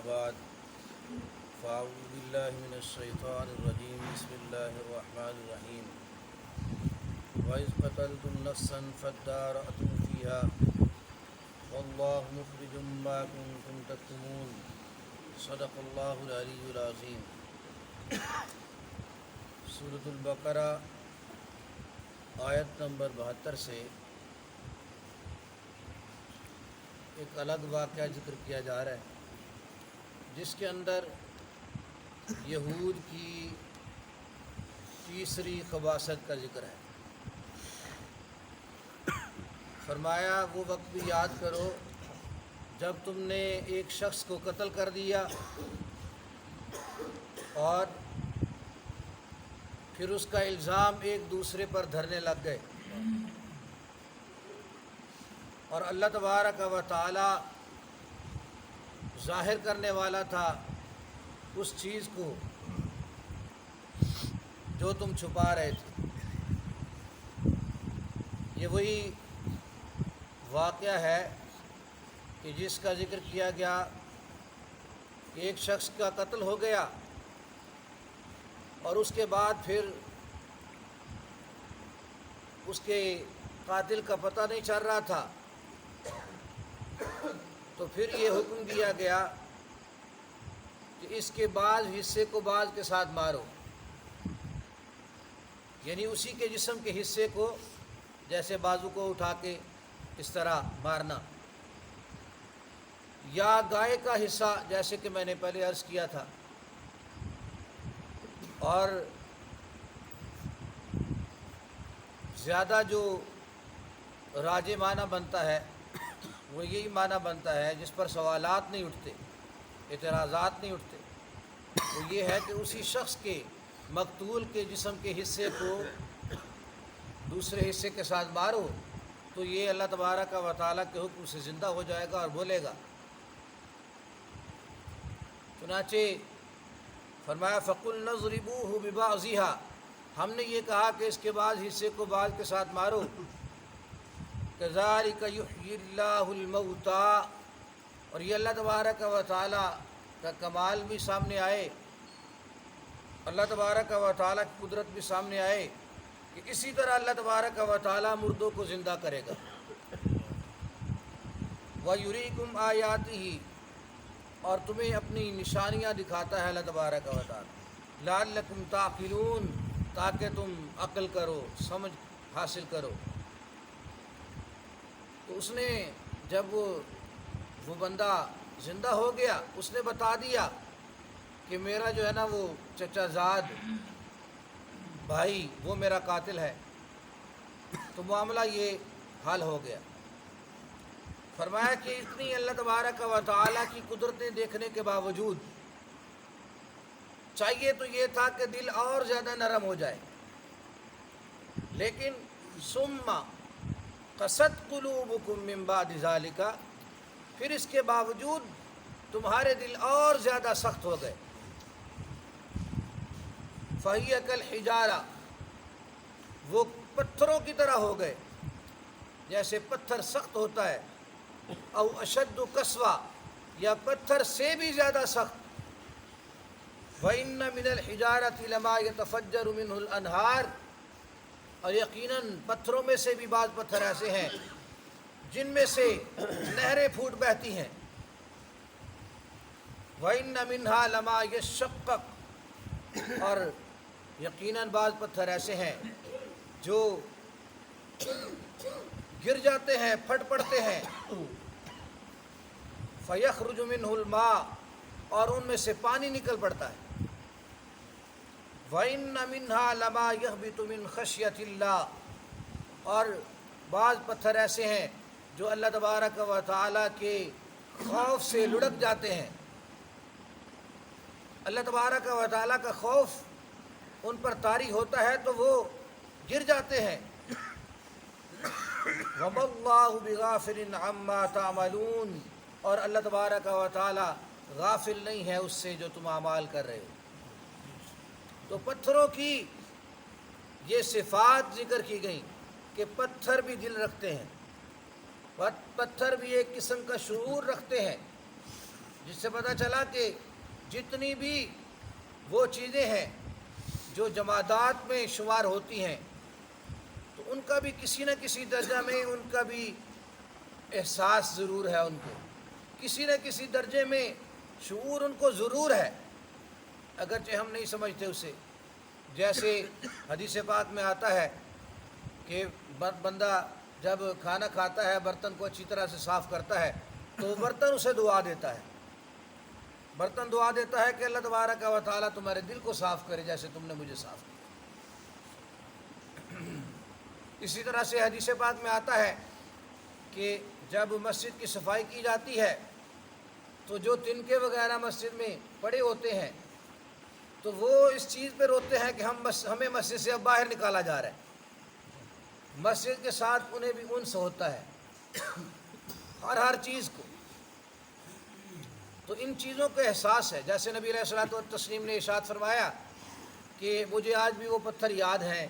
بعد فاعوذ باللہ من الشیطان الرجیم بسم اللہ الرحمن الرحیم وَإِذْ قَتَلْتُمْ نَفْسًا فَادَّارَأْتُمْ فِيهَا وَاللَّهُ مُخْرِجٌ مَا كُنْتُمْ تَكْتُمُونَ صدق اللہ العلی العظیم۔ سورۃ البقرہ آیت نمبر 72 سے ایک الگ واقعہ ذکر کیا جا رہا ہے، جس کے اندر یہود کی تیسری خباثت کا ذکر ہے۔ فرمایا وہ وقت بھی یاد کرو جب تم نے ایک شخص کو قتل کر دیا اور پھر اس کا الزام ایک دوسرے پر دھرنے لگ گئے، اور اللہ تبارک و تعالی ظاہر کرنے والا تھا اس چیز کو جو تم چھپا رہے تھے۔ یہ وہی واقعہ ہے کہ جس کا ذکر کیا گیا کہ ایک شخص کا قتل ہو گیا اور اس کے بعد پھر اس کے قاتل کا پتہ نہیں چل رہا تھا، تو پھر یہ حکم دیا گیا کہ اس کے بعض حصے کو بعض کے ساتھ مارو، یعنی اسی کے جسم کے حصے کو جیسے بازو کو اٹھا کے اس طرح مارنا، یا گائے کا حصہ جیسے کہ میں نے پہلے عرض کیا تھا۔ اور زیادہ جو راجع معنی بنتا ہے وہ یہی معنی بنتا ہے جس پر سوالات نہیں اٹھتے، اعتراضات نہیں اٹھتے، وہ یہ ہے کہ اسی شخص کے مقتول کے جسم کے حصے کو دوسرے حصے کے ساتھ مارو تو یہ اللہ تبارک و تعالیٰ کے حکم سے زندہ ہو جائے گا اور بولے گا۔ چنانچہ فرمایا فَقُلْنَا اضْرِبُوهُ بِبَعْضِهَا، ہم نے یہ کہا کہ اس کے بعد حصے کو بعض کے ساتھ مارو۔ كَذَلِكَ يُحْيِي اللَّهُ الْمَوْتَى، اور یہ اللہ تبارک و تعالیٰ کا کمال بھی سامنے آئے، اللہ تبارک و تعالیٰ کی قدرت بھی سامنے آئے کہ اسی طرح اللہ تبارک و تعالیٰ مردوں کو زندہ کرے گا۔ وَيُرِيكُمْ آيَاتِهِ، اور تمہیں اپنی نشانیاں دکھاتا ہے اللہ تبارک و تعالیٰ، لَعَلَّكُمْ تَعْقِلُونَ، تاکہ تم عقل کرو، سمجھ حاصل کرو۔ تو اس نے جب وہ بندہ زندہ ہو گیا، اس نے بتا دیا کہ میرا جو ہے نا وہ چچا زاد بھائی وہ میرا قاتل ہے، تو معاملہ یہ حل ہو گیا۔ فرمایا کہ اتنی اللہ تبارک و تعالیٰ کی قدرتیں دیکھنے کے باوجود چاہیے تو یہ تھا کہ دل اور زیادہ نرم ہو جائے، لیکن ثم قست قلوبکم من بعد ذالک، پھر اس کے باوجود تمہارے دل اور زیادہ سخت ہو گئے۔ فہی کالحجارہ، وہ پتھروں کی طرح ہو گئے، جیسے پتھر سخت ہوتا ہے، او اشد قسوہ، یا پتھر سے بھی زیادہ سخت۔ وَإِنَّ مِنَ الْحِجَارَةِ لَمَا يَتَفَجَّرُ مِنْهُ الْأَنْهَارُ، اور یقیناً پتھروں میں سے بھی بعض پتھر ایسے ہیں جن میں سے نہریں پھوٹ بہتی ہیں۔ وَإِنَّ مِنْهَا لَمَا يَشَّقَّقُ، اور یقیناً بعض پتھر ایسے ہیں جو گر جاتے ہیں، پھٹ پڑتے ہیں۔ فَيَخْرُجُ مِنْهُ الْمَاءُ، اور ان میں سے پانی نکل پڑتا ہے۔ وَإِنَّ مِنْهَا لَمَا يَهْبِطُ مِنْ خَشْيَةِ اللَّهِ، اور بعض پتھر ایسے ہیں جو اللہ تبارک و تعالیٰ کے خوف سے لڑک جاتے ہیں، اللہ تبارک و تعالیٰ کا خوف ان پر طاری ہوتا ہے تو وہ گر جاتے ہیں۔ وَمَا اللَّهُ بِغَافِلٍ عَمَّا تَعْمَلُونَ، اور اللہ تبارک و تعالیٰ غافل نہیں ہے اس سے جو تم اعمال کر رہے ہو۔ تو پتھروں کی یہ صفات ذکر کی گئیں کہ پتھر بھی دل رکھتے ہیں، پتھر بھی ایک قسم کا شعور رکھتے ہیں، جس سے پتہ چلا کہ جتنی بھی وہ چیزیں ہیں جو جمادات میں شمار ہوتی ہیں تو ان کا بھی کسی نہ کسی درجہ میں ان کا بھی احساس ضرور ہے، ان کو کسی نہ کسی درجے میں شعور ان کو ضرور ہے، اگرچہ ہم نہیں سمجھتے اسے۔ جیسے حدیث پاک میں آتا ہے کہ بندہ جب کھانا کھاتا ہے برتن کو اچھی طرح سے صاف کرتا ہے تو برتن اسے دعا دیتا ہے، برتن دعا دیتا ہے کہ اللہ تبارک و تعالیٰ تمہارے دل کو صاف کرے جیسے تم نے مجھے صاف کیا۔ اسی طرح سے حدیث پاک میں آتا ہے کہ جب مسجد کی صفائی کی جاتی ہے تو جو تنکے وغیرہ مسجد میں پڑے ہوتے ہیں تو وہ اس چیز پہ روتے ہیں کہ ہمیں مسجد سے اب باہر نکالا جا رہا ہے۔ مسجد کے ساتھ انہیں بھی انس ہوتا ہے ہر چیز کو، تو ان چیزوں کا احساس ہے۔ جیسے نبی علیہ الصلوۃ والتسلیم نے ارشاد فرمایا کہ مجھے آج بھی وہ پتھر یاد ہیں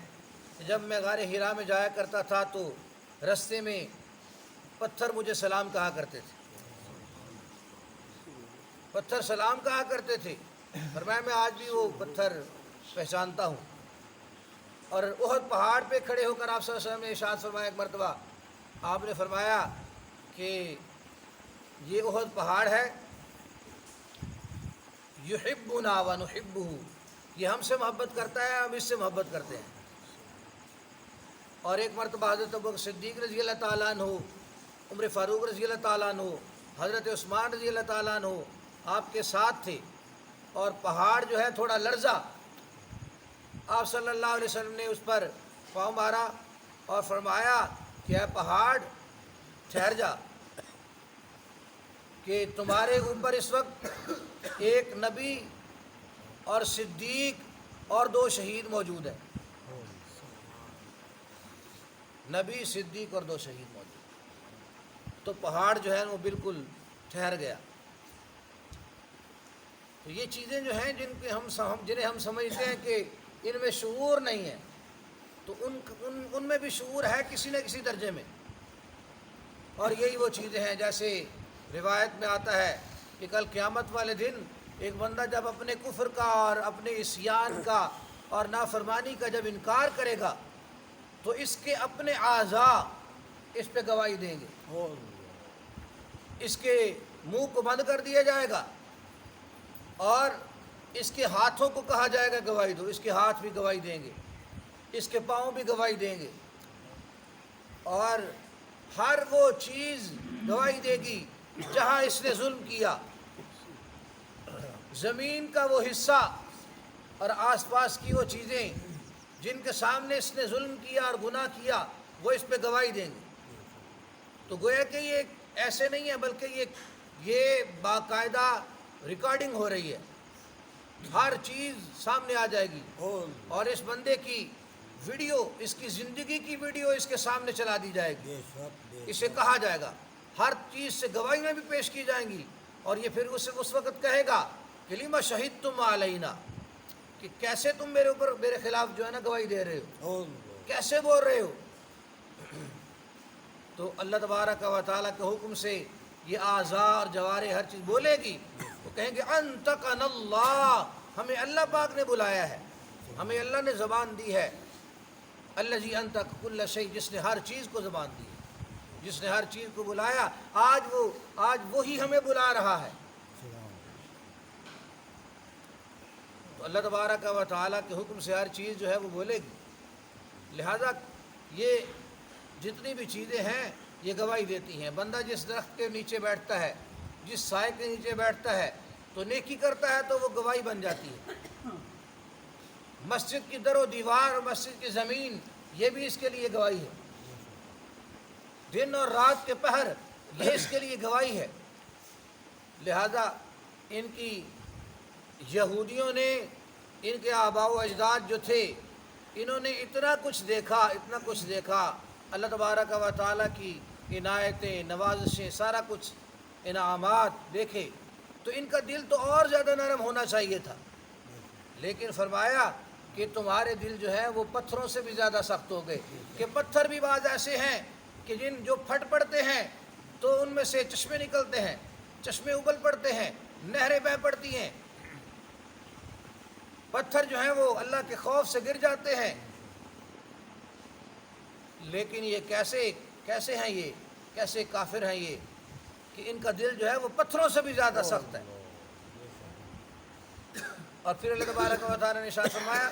کہ جب میں غار حرا میں جایا کرتا تھا تو رستے میں پتھر مجھے سلام کہا کرتے تھے، پتھر سلام کہا کرتے تھے۔ فرمایا میں آج بھی وہ پتھر پہچانتا ہوں۔ اور احد پہاڑ پہ کھڑے ہو کر آپ صلی اللہ علیہ وسلم نے ارشاد فرمایا، ایک مرتبہ آپ نے فرمایا کہ یہ احد پہاڑ ہے، یحبنا ونحبہ، یہ ہم سے محبت کرتا ہے، ہم اس سے محبت کرتے ہیں۔ اور ایک مرتبہ حضرت ابوبکر صدیق رضی اللہ تعالیٰ عنہ، عمر فاروق رضی اللہ تعالیٰ عنہ، حضرت عثمان رضی اللہ تعالیٰ عنہ آپ کے ساتھ تھے، اور پہاڑ جو ہے تھوڑا لرزا، آپ صلی اللہ علیہ وسلم نے اس پر پاؤں مارا اور فرمایا کہ اے پہاڑ ٹھہر جا، کہ تمہارے اوپر اس وقت ایک نبی اور صدیق اور 2 شہید موجود ہیں، نبی، صدیق اور 2 شہید موجود۔ تو پہاڑ جو ہے وہ بالکل ٹھہر گیا۔ تو یہ چیزیں جو ہیں جنہیں ہم سمجھتے ہیں کہ ان میں شعور نہیں ہے، تو ان میں بھی شعور ہے کسی نہ کسی درجے میں۔ اور یہی وہ چیزیں ہیں، جیسے روایت میں آتا ہے کہ کل قیامت والے دن ایک بندہ جب اپنے کفر کا اور اپنے عصیان کا اور نافرمانی کا جب انکار کرے گا تو اس کے اپنے اعضاء اس پہ گواہی دیں گے، اس کے منہ کو بند کر دیا جائے گا اور اس کے ہاتھوں کو کہا جائے گا گواہی دو، اس کے ہاتھ بھی گواہی دیں گے، اس کے پاؤں بھی گواہی دیں گے، اور ہر وہ چیز گواہی دے گی جہاں اس نے ظلم کیا۔ زمین کا وہ حصہ اور آس پاس کی وہ چیزیں جن کے سامنے اس نے ظلم کیا اور گناہ کیا وہ اس پہ گواہی دیں گے۔ تو گویا کہ یہ ایسے نہیں ہے، بلکہ یہ باقاعدہ ریکارڈنگ ہو رہی ہے، ہر چیز سامنے آ جائے گی، اور اس بندے کی ویڈیو، اس کی زندگی کی ویڈیو اس کے سامنے چلا دی جائے گی، اسے کہا جائے گا، ہر چیز سے گواہیاں بھی پیش کی جائیں گی، اور یہ پھر اس وقت کہے گا کہ لما شہدتم علینا، کہ کیسے تم میرے خلاف جو ہے نا گواہی دے رہے ہو، کیسے بول رہے ہو۔ تو اللہ تبارک و تعالیٰ کے حکم سے یہ اعضاء اور جوارح ہر چیز بولے گی، وہ کہیں گے انطقنا اللہ، ہمیں اللہ پاک نے بلایا ہے، ہمیں اللہ نے زبان دی ہے، الذی انطق کل شیء، جس نے ہر چیز کو زبان دی، جس نے ہر چیز کو بلایا، آج وہی ہمیں بلا رہا ہے۔ تو اللہ تبارک و تعالیٰ کے حکم سے ہر چیز جو ہے وہ بولے گی، لہذا یہ جتنی بھی چیزیں ہیں یہ گواہی دیتی ہیں۔ بندہ جس درخت کے نیچے بیٹھتا ہے، جس سائے کے نیچے بیٹھتا ہے تو نیکی کرتا ہے تو وہ گواہی بن جاتی ہے۔ مسجد کی در و دیوار اور مسجد کی زمین یہ بھی اس کے لیے گواہی ہے، دن اور رات کے پہر یہ اس کے لیے گواہی ہے۔ لہذا ان کی یہودیوں نے، ان کے آباء و اجداد جو تھے، انہوں نے اتنا کچھ دیکھا، اللہ تبارک و تعالیٰ کی عنایتیں، نوازشیں، سارا کچھ انعامات دیکھے، تو ان کا دل تو اور زیادہ نرم ہونا چاہیے تھا، لیکن فرمایا کہ تمہارے دل جو ہے وہ پتھروں سے بھی زیادہ سخت ہو گئے، کہ پتھر بھی بعض ایسے ہیں کہ جو پھٹ پڑتے ہیں تو ان میں سے چشمے نکلتے ہیں، چشمے ابل پڑتے ہیں، نہریں بہہ پڑتی ہیں، پتھر جو ہیں وہ اللہ کے خوف سے گر جاتے ہیں. لیکن یہ کیسے ہیں، یہ کیسے کافر ہیں یہ کہ ان کا دل جو ہے وہ پتھروں سے بھی زیادہ سخت ہے. اور پھر اللہ تبارک و تعالیٰ نے ارشاد فرمایا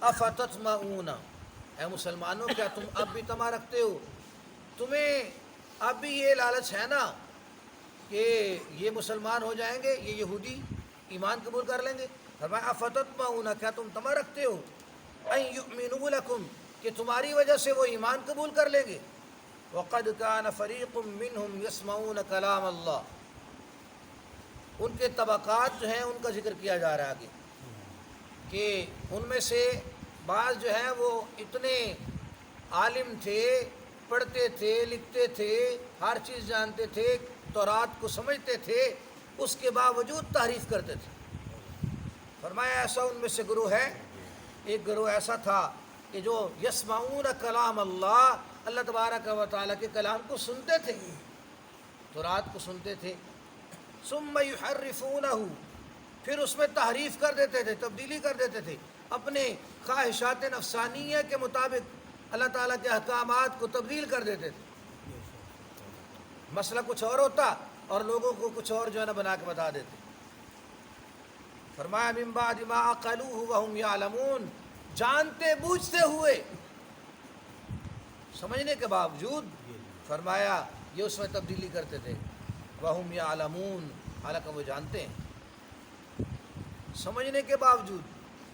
افتطمعون، اے مسلمانوں کیا تم اب بھی طمع رکھتے ہو، تمہیں اب بھی یہ لالچ ہے نا کہ یہ مسلمان ہو جائیں گے، یہ یہودی ایمان قبول کر لیں گے. فرمایا افتطمعون، کیا تم طمع رکھتے ہو ان یؤمنوا لکم، کہ تمہاری وجہ سے وہ ایمان قبول کر لیں گے. وقد کان فریق منہم یسمعون کلام اللہ، ان کے طبقات جو ہیں ان کا ذکر کیا جا رہا ہے آگے کہ ان میں سے بعض جو ہیں وہ اتنے عالم تھے، پڑھتے تھے، لکھتے تھے، ہر چیز جانتے تھے، تورات کو سمجھتے تھے، اس کے باوجود تحریف کرتے تھے. فرمایا ایسا ان میں سے گروہ ہے، ایک گروہ ایسا تھا کہ جو یسمعون کلام اللہ، اللہ تبارک و تعالیٰ کے کلام کو سنتے تھے، تورات کو سنتے تھے. ثم یحرفونہ، پھر اس میں تحریف کر دیتے تھے، تبدیلی کر دیتے تھے، اپنے خواہشات نفسانیہ کے مطابق اللہ تعالیٰ کے احکامات کو تبدیل کر دیتے تھے. مسئلہ کچھ اور ہوتا اور لوگوں کو کچھ اور جو ہے نا بنا کے بتا دیتے. فرمایا من بعد ما عقلوہ وہم یعلمون، جانتے بوجھتے ہوئے، سمجھنے کے باوجود فرمایا یہ اس میں تبدیلی کرتے تھے. وہم یعلمون، حالانکہ وہ جانتے ہیں، سمجھنے کے باوجود،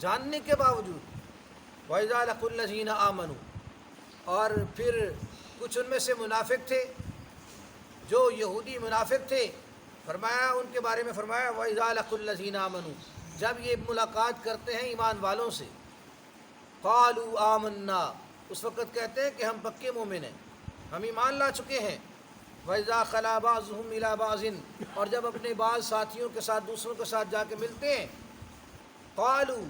جاننے کے باوجود. وَإِذَا لَقُوا الَّذِينَ آمَنُوا، اور پھر کچھ ان میں سے منافق تھے، جو یہودی منافق تھے، فرمایا ان کے بارے میں فرمایا وَإِذَا لَقُوا الَّذِينَ آمَنُوا، جب یہ ملاقات کرتے ہیں ایمان والوں سے، قَالُوا آمَنَّا، اس وقت کہتے ہیں کہ ہم پکے مومن ہیں، ہم ایمان لا چکے ہیں. وَإِذَا خَلَا بَعْضُهُمْ إِلَىٰ بَعْضٍ، اور جب اپنے بعض ساتھیوں کے ساتھ دوسروں کے ساتھ جا کے ملتے ہیں، قالوا،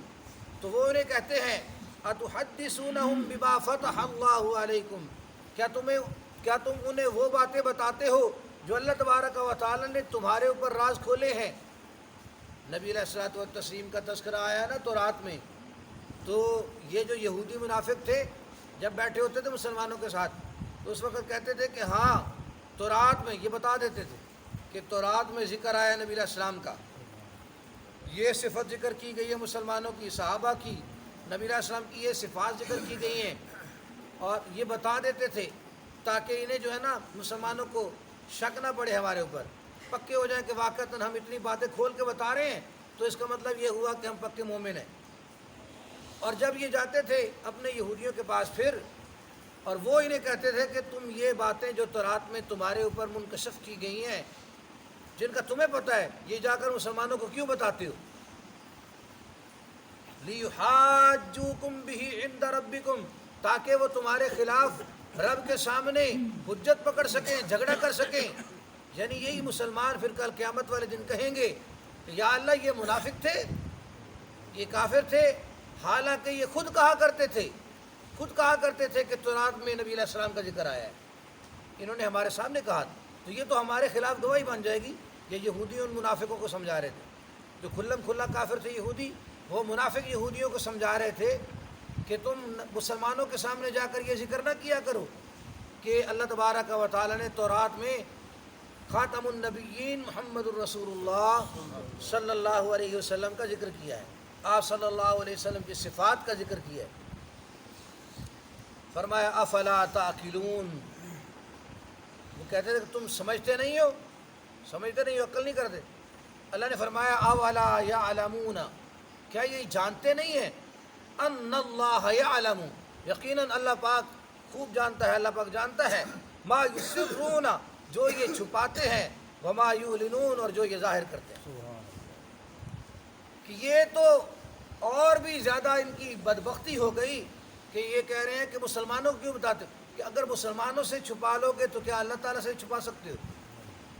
تو وہ انہیں کہتے ہیں اتحدثونہم بما فتح اللہ علیکم، کیا تم انہیں وہ باتیں بتاتے ہو جو اللہ تبارک و تعالی نے تمہارے اوپر راز کھولے ہیں. نبی علیہ الصلوۃ والتسلیم کا تذکرہ آیا نا تو رات میں، تو یہ جو یہودی منافق تھے جب بیٹھے ہوتے تھے مسلمانوں کے ساتھ تو اس وقت کہتے تھے کہ ہاں تورات میں، یہ بتا دیتے تھے کہ تورات میں ذکر آیا نبی علیہ السلام کا، یہ صفت ذکر کی گئی ہے مسلمانوں کی، صحابہ کی، نبی علیہ السلام کی یہ صفات ذکر کی گئی ہیں، اور یہ بتا دیتے تھے تاکہ انہیں جو ہے نا مسلمانوں کو شک نہ پڑے ہمارے اوپر، پکے ہو جائیں کہ واقعتاً ہم اتنی باتیں کھول کے بتا رہے ہیں تو اس کا مطلب یہ ہوا کہ ہم پکے مومن ہیں. اور جب یہ جاتے تھے اپنے یہودیوں کے پاس پھر، اور وہ انہیں کہتے تھے کہ تم یہ باتیں جو تورات میں تمہارے اوپر منکشف کی گئی ہیں، جن کا تمہیں پتہ ہے، یہ جا کر مسلمانوں کو کیوں بتاتے ہو؟ لِيُحَاجُّوكُمْ بِهِ عِنْدَ رَبِّكُمْ، تاکہ وہ تمہارے خلاف رب کے سامنے حجت پکڑ سکیں، جھگڑا کر سکیں. یعنی یہی مسلمان پھر کل قیامت والے دن کہیں گے کہ یا اللہ یہ منافق تھے، یہ کافر تھے، حالانکہ یہ خود کہا کرتے تھے کہ تورات میں نبی علیہ السلام کا ذکر آیا ہے، انہوں نے ہمارے سامنے کہا، تو یہ تو ہمارے خلاف گواہی بن جائے گی. یہ یہودی ان منافقوں کو سمجھا رہے تھے، جو کھلم کھلا کافر تھے یہودی، وہ منافق یہودیوں کو سمجھا رہے تھے کہ تم مسلمانوں کے سامنے جا کر یہ ذکر نہ کیا کرو کہ اللہ تبارک و تعالی نے تورات میں خاتم النبیین محمد الرسول اللہ صلی اللہ علیہ وسلم کا ذکر کیا ہے، آپ صلی اللہ علیہ وسلم کی صفات کا ذکر کیا ہے. فرمایا افلا تعقلون، وہ کہتے تھے کہ تم سمجھتے نہیں ہو، عقل نہیں کرتے. اللہ نے فرمایا اولا یعلمون، کیا یہ جانتے نہیں ہیں، ان اللہ یعلم، یقیناً اللہ پاک خوب جانتا ہے، اللہ پاک جانتا ہے، ما یسرون، جو یہ چھپاتے ہیں، وما یعلنون، اور جو یہ ظاہر کرتے ہیں. کہ یہ تو اور بھی زیادہ ان کی بدبختی ہو گئی کہ یہ کہہ رہے ہیں کہ مسلمانوں کو کیوں بتاتے، کہ اگر مسلمانوں سے چھپا لو گے تو کیا اللہ تعالیٰ سے چھپا سکتے ہو؟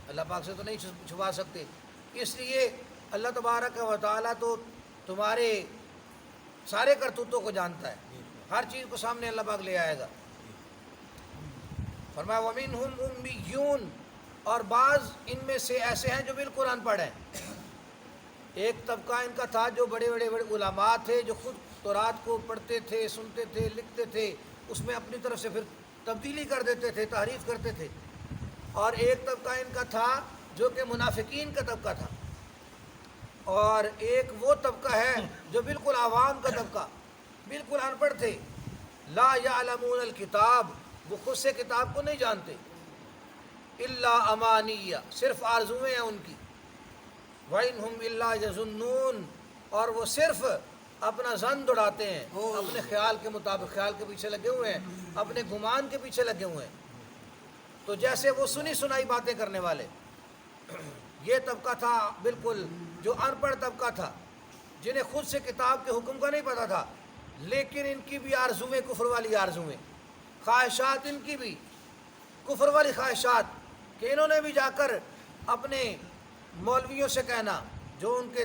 اللہ پاک سے تو نہیں چھپا سکتے. اس لیے اللہ تبارک و تعالیٰ تو تمہارے سارے کرتوتوں کو جانتا ہے، ہر چیز کو سامنے اللہ پاک لے آئے گا. فرمایا وَمِنْهُمْ أُمِّيُّونَ، اور بعض ان میں سے ایسے ہیں جو بالکل ان پڑھ ہیں۔ ایک طبقہ ان کا تھا جو بڑے بڑے علماء تھے، جو خود تورات کو پڑھتے تھے، سنتے تھے، لکھتے تھے، اس میں اپنی طرف سے پھر تبدیلی کر دیتے تھے، تحریف کرتے تھے۔ اور ایک طبقہ ان کا تھا جو کہ منافقین کا طبقہ تھا، اور ایک وہ طبقہ ہے جو بالکل عوام کا طبقہ، بالکل ان پڑھ تھے۔ لا یعلمون الکتاب، وہ خود سے کتاب کو نہیں جانتے، الا امانیہ، صرف آرزویں ہیں ان کی، وَإِنْهُمْ إِلَّا يَظُنُّونَ، اور وہ صرف اپنا ظن دوڑاتے ہیں، اپنے خیال کے مطابق، خیال کے پیچھے لگے ہوئے ہیں، اپنے گمان کے پیچھے لگے ہوئے ہیں۔ تو جیسے وہ سنی سنائی باتیں کرنے والے، یہ طبقہ تھا بالکل جو ان پڑھ طبقہ تھا، جنہیں خود سے کتاب کے حکم کا نہیں پتہ تھا، لیکن ان کی بھی آرزویں کفر والی آرزویں، خواہشات ان کی بھی کفر والی خواہشات، کہ انہوں نے بھی جا کر اپنے مولویوں سے کہنا، جو ان کے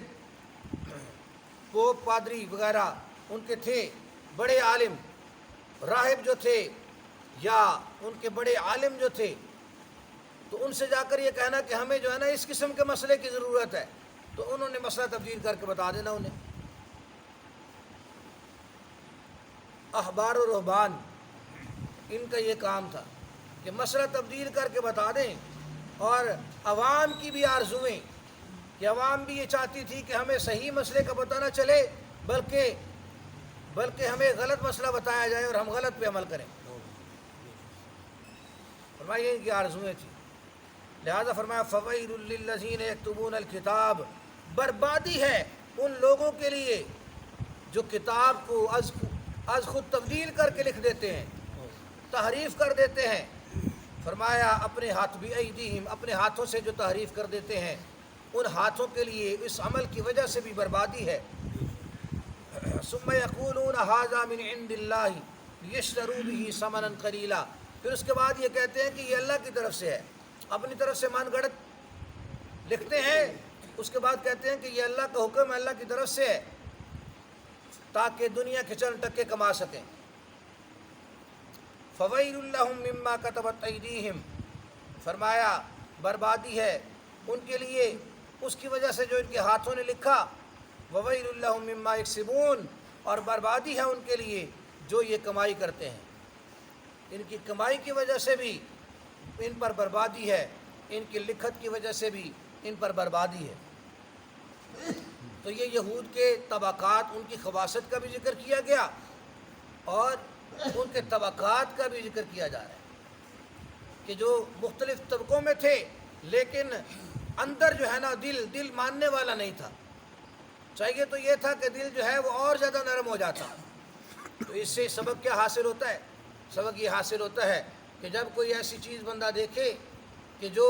پوپ پادری وغیرہ ان کے تھے، بڑے عالم راہب جو تھے یا ان کے بڑے عالم جو تھے، تو ان سے جا کر یہ کہنا کہ ہمیں جو ہے نا اس قسم کے مسئلے کی ضرورت ہے، تو انہوں نے مسئلہ تبدیل کر کے بتا دینا انہیں۔ احبار و رہبان ان کا یہ کام تھا کہ مسئلہ تبدیل کر کے بتا دیں، اور عوام کی بھی آرزویں، کہ عوام بھی یہ چاہتی تھی کہ ہمیں صحیح مسئلے کا پتہ نہ چلے، بلکہ ہمیں غلط مسئلہ بتایا جائے اور ہم غلط پہ عمل کریں۔ فرمایا ان کی آرزویں تھیں، لہذا فرمایا فَوَيْلٌ لِّلَّذِينَ يَكْتُبُونَ الْكِتَابَ، بربادی ہے ان لوگوں کے لیے جو کتاب کو از خود تبدیل کر کے لکھ دیتے ہیں، تحریف کر دیتے ہیں۔ فرمایا اپنے ہاتھ بھی ایدیہم، اپنے ہاتھوں سے جو تحریف کر دیتے ہیں، ان ہاتھوں کے لیے اس عمل کی وجہ سے بھی بربادی ہے۔ ثم یقولون ھذا من عند اللہ لیشتروا بہ ثمنا قلیلا، پھر اس کے بعد یہ کہتے ہیں کہ یہ اللہ کی طرف سے ہے، اپنی طرف سے من گڑت لکھتے ہیں، اس کے بعد کہتے ہیں کہ یہ اللہ کا حکم ہے، اللہ کی طرف سے ہے، تاکہ دنیا کے چند ٹکے کما سکیں۔ فویل لہم مما کتبت ایدیہم، فرمایا بربادی ہے ان کے لیے اس کی وجہ سے جو ان کے ہاتھوں نے لکھا، وویل لہم مما یکسبون، اور بربادی ہے ان کے لیے جو یہ کمائی کرتے ہیں، ان کی کمائی کی وجہ سے بھی ان پر بربادی ہے، ان کی لکھت کی وجہ سے بھی ان پر بربادی ہے۔ تو یہ یہود کے طبقات، ان کی خباثت کا بھی ذکر کیا گیا اور ان کے طبقات کا بھی ذکر کیا جا رہا ہے، کہ جو مختلف طبقوں میں تھے، لیکن اندر جو ہے نا دل ماننے والا نہیں تھا۔ چاہیے تو یہ تھا کہ دل جو ہے وہ اور زیادہ نرم ہو جاتا۔ تو اس سے سبق کیا حاصل ہوتا ہے؟ سبق یہ حاصل ہوتا ہے کہ جب کوئی ایسی چیز بندہ دیکھے کہ جو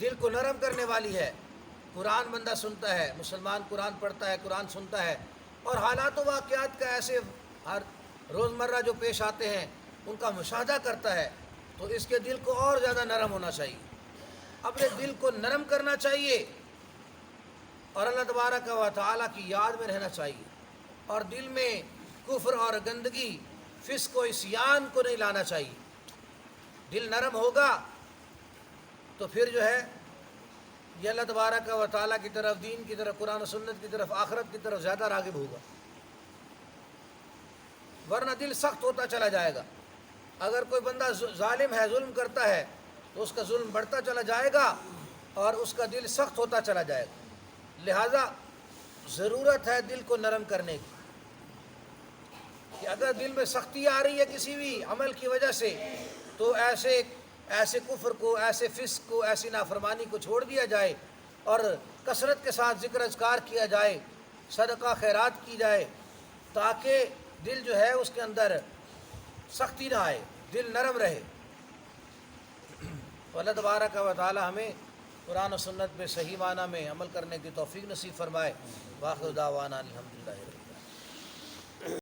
دل کو نرم کرنے والی ہے، قرآن بندہ سنتا ہے، مسلمان قرآن پڑھتا ہے، قرآن سنتا ہے، اور حالات و واقعات کا ایسے ہر روزمرہ جو پیش آتے ہیں ان کا مشاہدہ کرتا ہے، تو اس کے دل کو اور زیادہ نرم ہونا چاہیے، اپنے دل کو نرم کرنا چاہیے، اور اللہ تبارک و تعالیٰ کی یاد میں رہنا چاہیے، اور دل میں کفر اور گندگی، فسق و عصیان کو نہیں لانا چاہیے۔ دل نرم ہوگا تو پھر جو ہے یہ اللہ تبارک و تعالیٰ کی طرف، دین کی طرف، قرآن و سنت کی طرف، آخرت کی طرف زیادہ راغب ہوگا، ورنہ دل سخت ہوتا چلا جائے گا۔ اگر کوئی بندہ ظالم ہے، ظلم کرتا ہے، تو اس کا ظلم بڑھتا چلا جائے گا اور اس کا دل سخت ہوتا چلا جائے گا۔ لہذا ضرورت ہے دل کو نرم کرنے کی، کہ اگر دل میں سختی آ رہی ہے کسی بھی عمل کی وجہ سے، تو ایسے کفر کو، ایسے فسق کو، ایسی نافرمانی کو چھوڑ دیا جائے، اور کثرت کے ساتھ ذکر اذکار کیا جائے، صدقہ خیرات کی جائے، تاکہ دل جو ہے اس کے اندر سختی نہ آئے، دل نرم رہے۔ تو اللہ تبارک و تعالی ہمیں قرآن و سنت میں صحیح معنی میں عمل کرنے کی توفیق نصیب فرمائے۔ وآخر دعوانا الحمدللہ۔